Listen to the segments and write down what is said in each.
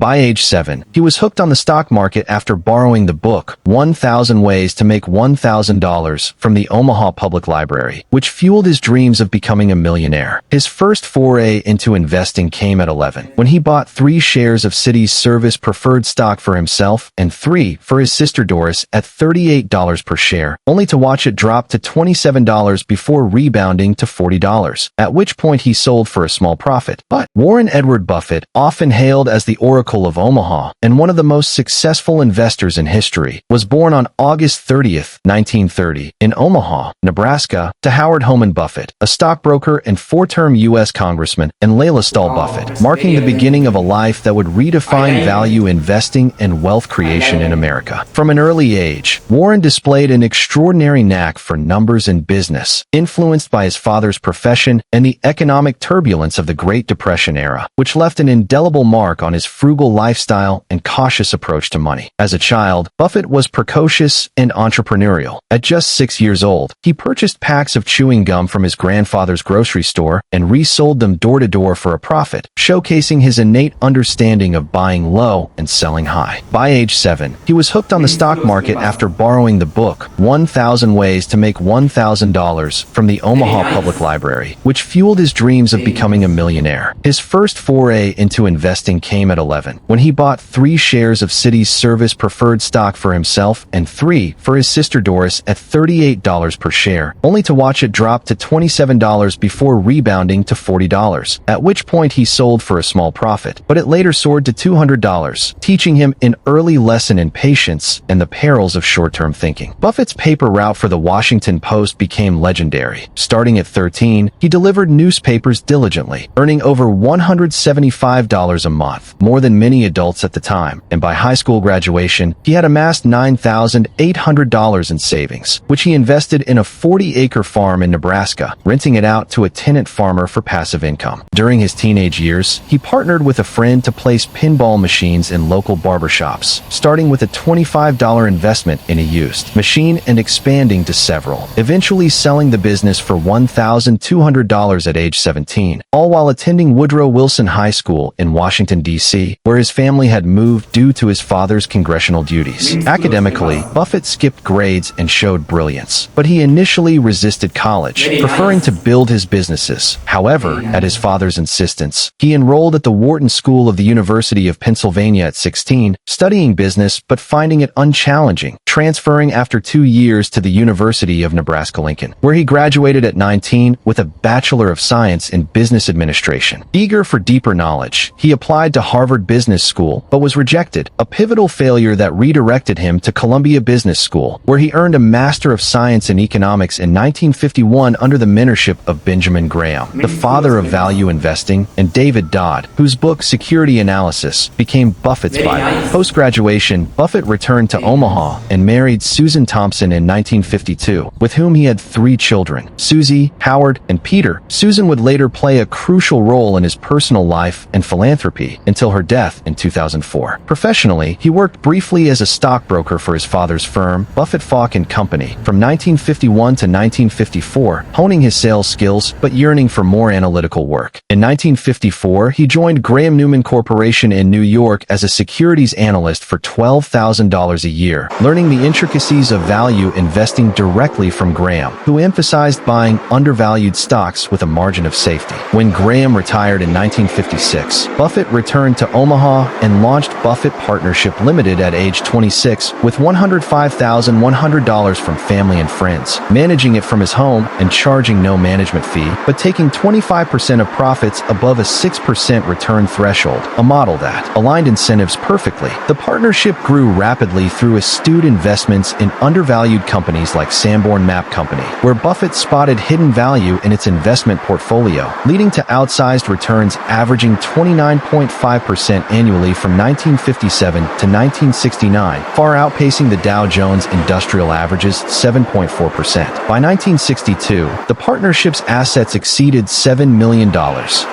By age 7, he was hooked on the stock market after borrowing the book 1,000 Ways to Make $1,000 from the Omaha Public Library, which fueled his dreams of becoming a millionaire. His first foray into investing came at 11, when he bought 3 shares of Citi's Service preferred stock for himself and 3 for his sister Doris at $38 per share, only to watch it drop to $27 before rebounding to $40, at which point he sold for a small profit. But Warren Edward Buffett, often hailed as the Oracle of Omaha and one of the most successful investors in history, was born on August 30, 1930, in Omaha, Nebraska, to Howard Homan Buffett, a stockbroker and 4-term U.S. congressman, and Layla Stahl Buffett, marking the beginning of a life that would redefine value investing and wealth creation in America. From an early age, Warren displayed an extraordinary knack for numbers and business, influenced by his father's profession and the economic turbulence of the Great Depression era, which left an indelible mark on his frugal lifestyle and cautious approach to money. As a child, Buffett was precocious and entrepreneurial. At just 6 years old, he purchased packs of chewing gum from his grandfather's grocery store and resold them door to door for a profit, showcasing his innate understanding of buying low and selling high. By age 7, he was hooked on the stock market after borrowing the book 1,000 Ways to Make $1,000 from the Omaha Public Library, which fueled his dreams of becoming a millionaire. His first foray into investing came at 11, when he bought 3 shares of Citi's Service preferred stock for himself and 3 for his sister Doris at $38 per share, only to watch it drop to $27 before rebounding to $40, at which point he sold for a small profit, but it later soared to $200, teaching him an early lesson in patience and the perils of short-term thinking. Buffett's paper route for the Washington Post became legendary. Starting at 13, he delivered newspapers diligently, earning over $175 a month, more than many adults at the time, and by high school graduation, he had amassed $9,800 in savings, which he invested in a 40-acre farm in Nebraska, renting it out to a tenant farmer for passive income. During his teenage years, he partnered with a friend to place pinball machines in local barbershops, starting with a $25 investment in a used machine and expanding to several, eventually selling the business for $1,200 at age 17, all while attending Woodrow Wilson High School in Washington, D.C., where his family had moved due to his father's congressional duties. Academically, Buffett skipped grades and showed brilliance, but he initially resisted college, preferring to build his businesses. However, at his father's insistence, he enrolled at the Wharton School of the University of Pennsylvania at 16, studying business but finding it unchallenging, transferring after 2 years to the University of Nebraska-Lincoln, where he graduated at 19 with a Bachelor of Science in Business Administration. Eager for deeper knowledge, he applied to Harvard Business School but was rejected, a pivotal failure that redirected him to Columbia Business School, where he earned a Master of Science in Economics in 1951 under the mentorship of Benjamin Graham, the father of value investing, and David Dodd, whose book Security Analysis became Buffett's Bible. Post-graduation, Buffett returned to Omaha and married Susan Thompson in 1952, with whom he had 3 children, Susie, Howard, and Peter. Susan would later play a crucial role in his personal life and philanthropy until her death in 2004. Professionally, he worked briefly as a stockbroker for his father's firm, Buffett Falk & Company, from 1951 to 1954, honing his sales skills but yearning for more analytical work. In 1954, he joined Graham Newman Corporation in New York as a securities analyst for $12,000 a year, learning the intricacies of value investing directly from Graham, who emphasized buying undervalued stocks with a margin of safety. When Graham retired in 1956, Buffett returned to Omaha and launched Buffett Partnership Limited at age 26 with $105,100 from family and friends, managing it from his home and charging no management fee, but taking 25% of profits above a 6% return threshold, a model that aligned incentives perfectly. The partnership grew rapidly through astute investments in undervalued companies like Sanborn Map Company, where Buffett spotted hidden value in its investment portfolio, leading to outsized returns averaging 29.5% annually from 1957 to 1969, far outpacing the Dow Jones Industrial Average's 7.4%. By 1962, the partnership's assets exceeded $7 million,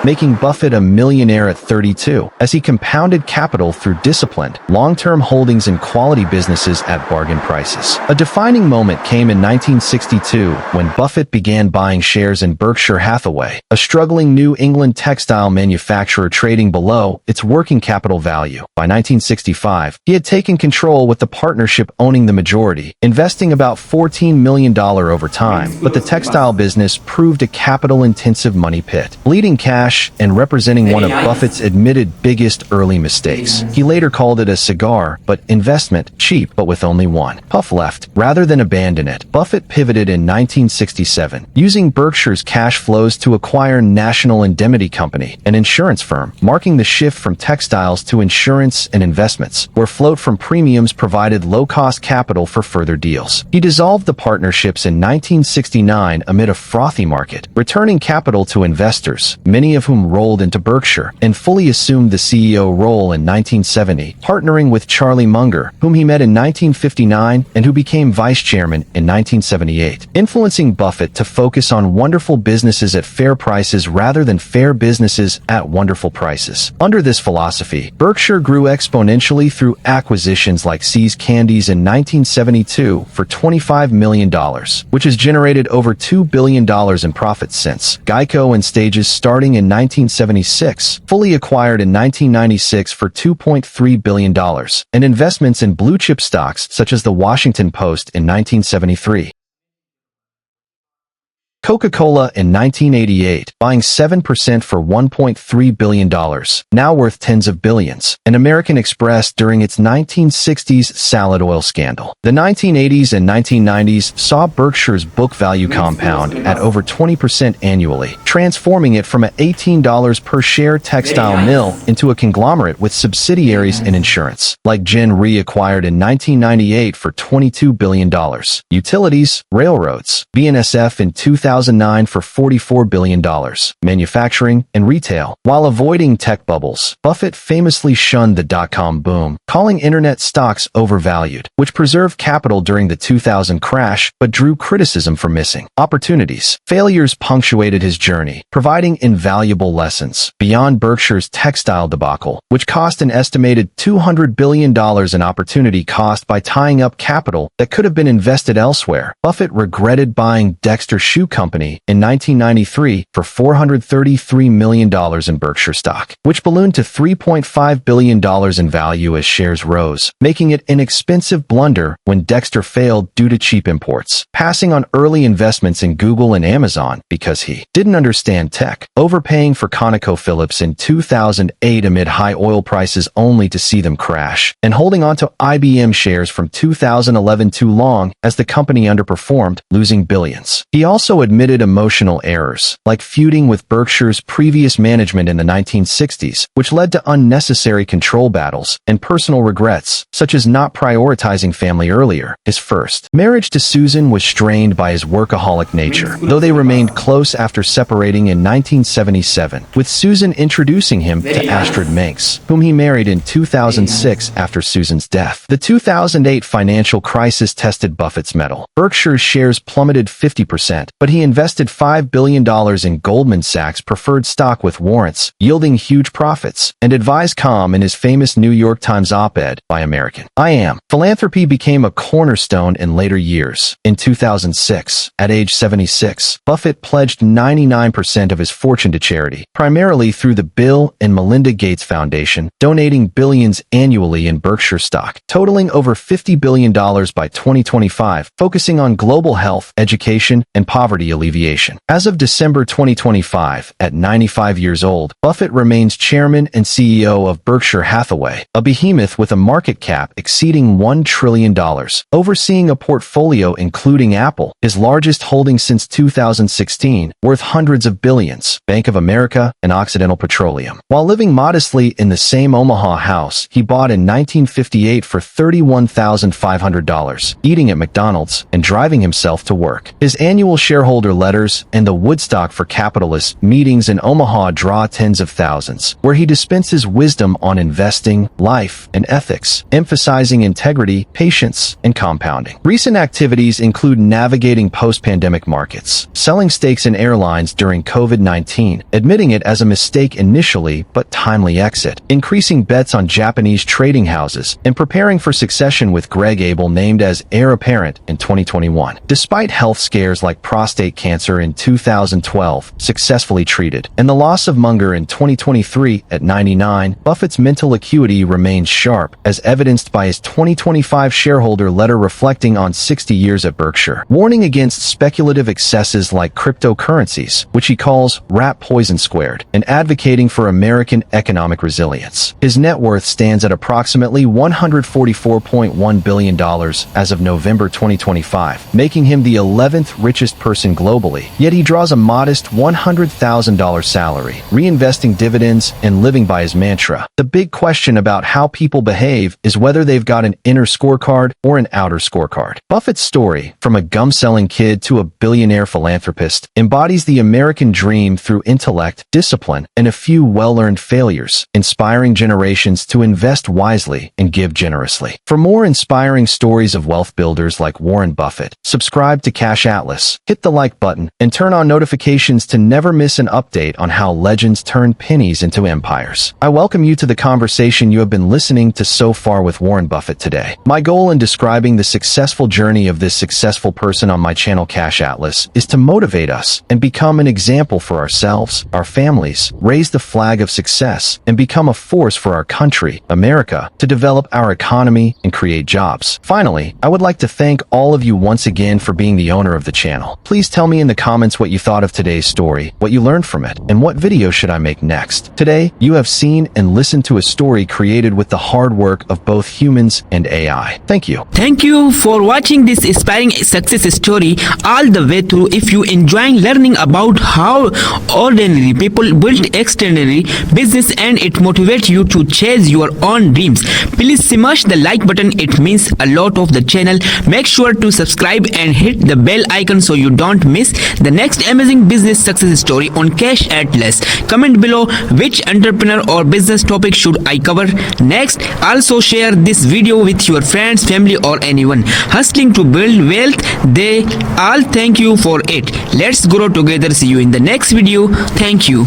making Buffett a millionaire at 32, as he compounded capital through disciplined, long-term holdings in quality businesses at bargain prices. A defining moment came in 1962 when Buffett began buying shares in Berkshire Hathaway, a struggling New England textile manufacturer trading below its working capital value. By 1965, he had taken control with the partnership owning the majority, investing about $14 million over time, but the textile business proved a capital-intensive money pit, bleeding cash and representing one of Buffett's admitted biggest early mistakes. He later called it a cigar, but investment, cheap but with only one puff left. Rather than abandon it, Buffett pivoted in 1967, using Berkshire's cash flows to acquire National Indemnity Company, an insurance firm, marking the shift from textiles to insurance and investments, where float from premiums provided low-cost capital for further deals. He dissolved the partnerships in 1969 amid a frothy market, returning capital to investors, many of whom rolled into Berkshire, and fully assumed the CEO role in 1970, partnering with Charlie Munger, whom he met in 1959 and who became vice chairman in 1978, influencing Buffett to focus on wonderful businesses at fair prices rather than fair businesses at wonderful prices. Under this philosophy, Berkshire grew exponentially through acquisitions like See's Candies in 1972 for $25 million, which has generated over $2 billion in profits since. Geico and Stages starting in 1976, fully acquired in 1996 for $2.3 billion, and investments in blue-chip stocks such as the Washington Post in 1973. Coca-Cola in 1988, buying 7% for $1.3 billion, now worth tens of billions, and American Express during its 1960s salad oil scandal. The 1980s and 1990s saw Berkshire's book value compound at over 20% annually, transforming it from an $18 per share textile mill into a conglomerate with subsidiaries in insurance, like Gen Re acquired in 1998 for $22 billion. Utilities, railroads, BNSF in 2009 for $44 billion, manufacturing, and retail. While avoiding tech bubbles, Buffett famously shunned the dot-com boom, calling internet stocks overvalued, which preserved capital during the 2000 crash but drew criticism for missing opportunities. Failures punctuated his journey, providing invaluable lessons. Beyond Berkshire's textile debacle, which cost an estimated $200 billion in opportunity cost by tying up capital that could have been invested elsewhere, Buffett regretted buying Dexter Shoe Company in 1993 for $433 million in Berkshire stock, which ballooned to $3.5 billion in value as shares rose, making it an expensive blunder when Dexter failed due to cheap imports, passing on early investments in Google and Amazon because he didn't understand tech, overpaying for ConocoPhillips in 2008 amid high oil prices only to see them crash, and holding on to IBM shares from 2011 too long as the company underperformed, losing billions. He also admitted emotional errors, like feuding with Berkshire's previous management in the 1960s, which led to unnecessary control battles, and personal regrets, such as not prioritizing family earlier. His first marriage to Susan was strained by his workaholic nature, though they remained close after separating in 1977, with Susan introducing him to Astrid Manx, whom he married in 2006 after Susan's death. The 2008 financial crisis tested Buffett's mettle. Berkshire's shares plummeted 50%, but he invested $5 billion in Goldman Sachs preferred stock with warrants, yielding huge profits, and advised calm in his famous New York Times op-ed by American. I Am. Philanthropy became a cornerstone in later years. In 2006, at age 76, Buffett pledged 99% of his fortune to charity, primarily through the Bill and Melinda Gates Foundation, donating billions annually in Berkshire stock, totaling over $50 billion by 2025, focusing on global health, education, and poverty alleviation. As of December 2025, at 95 years old, Buffett remains chairman and CEO of Berkshire Hathaway, a behemoth with a market cap exceeding $1 trillion, overseeing a portfolio including Apple, his largest holding since 2016, worth hundreds of billions, Bank of America, and Occidental Petroleum. While living modestly in the same Omaha house he bought in 1958 for $31,500, eating at McDonald's, and driving himself to work. His annual shareholder shareholder letters and the Woodstock for Capitalists meetings in Omaha draw tens of thousands, where he dispenses wisdom on investing, life, and ethics, emphasizing integrity, patience, and compounding. Recent activities include navigating post-pandemic markets, selling stakes in airlines during COVID-19, admitting it as a mistake initially but timely exit, increasing bets on Japanese trading houses, and preparing for succession with Greg Abel named as heir apparent in 2021. Despite health scares like prostate cancer in 2012, successfully treated, and the loss of Munger in 2023 at 99, Buffett's mental acuity remains sharp, as evidenced by his 2025 shareholder letter reflecting on 60 years at Berkshire, warning against speculative excesses like cryptocurrencies, which he calls rat poison squared, and advocating for American economic resilience. His net worth stands at approximately $144.1 billion as of November 2025, making him the 11th richest person globally, yet he draws a modest $100,000 salary, reinvesting dividends and living by his mantra. The big question about how people behave is whether they've got an inner scorecard or an outer scorecard. Buffett's story, from a gum-selling kid to a billionaire philanthropist, embodies the American dream through intellect, discipline, and a few well-earned failures, inspiring generations to invest wisely and give generously. For more inspiring stories of wealth builders like Warren Buffett, subscribe to Cashatlas, hit the like button, and turn on notifications to never miss an update on how legends turn pennies into empires. I welcome you to the conversation you have been listening to so far with Warren Buffett today. My goal in describing the successful journey of this successful person on my channel Cashatlas is to motivate us and become an example for ourselves, our families, raise the flag of success, and become a force for our country, America, to develop our economy and create jobs. Finally, I would like to thank all of you once again for being the owner of the channel. Please tell me in the comments what you thought of today's story, what you learned from it, and what video should I make next. Today, you have seen and listened to a story created with the hard work of both humans and AI. Thank you. Thank you for watching this inspiring success story all the way through. If you enjoy learning about how ordinary people build extraordinary business and it motivates you to chase your own dreams, please smash the like button. It means a lot of the channel. Make sure to subscribe and hit the bell icon so you don't miss the next amazing business success story on Cashatlas. Comment below which entrepreneur or business topic should I cover next. Also share this video with your friends, family, or anyone hustling to build wealth. They all thank you for it. Let's grow together. See you in the next video. Thank you.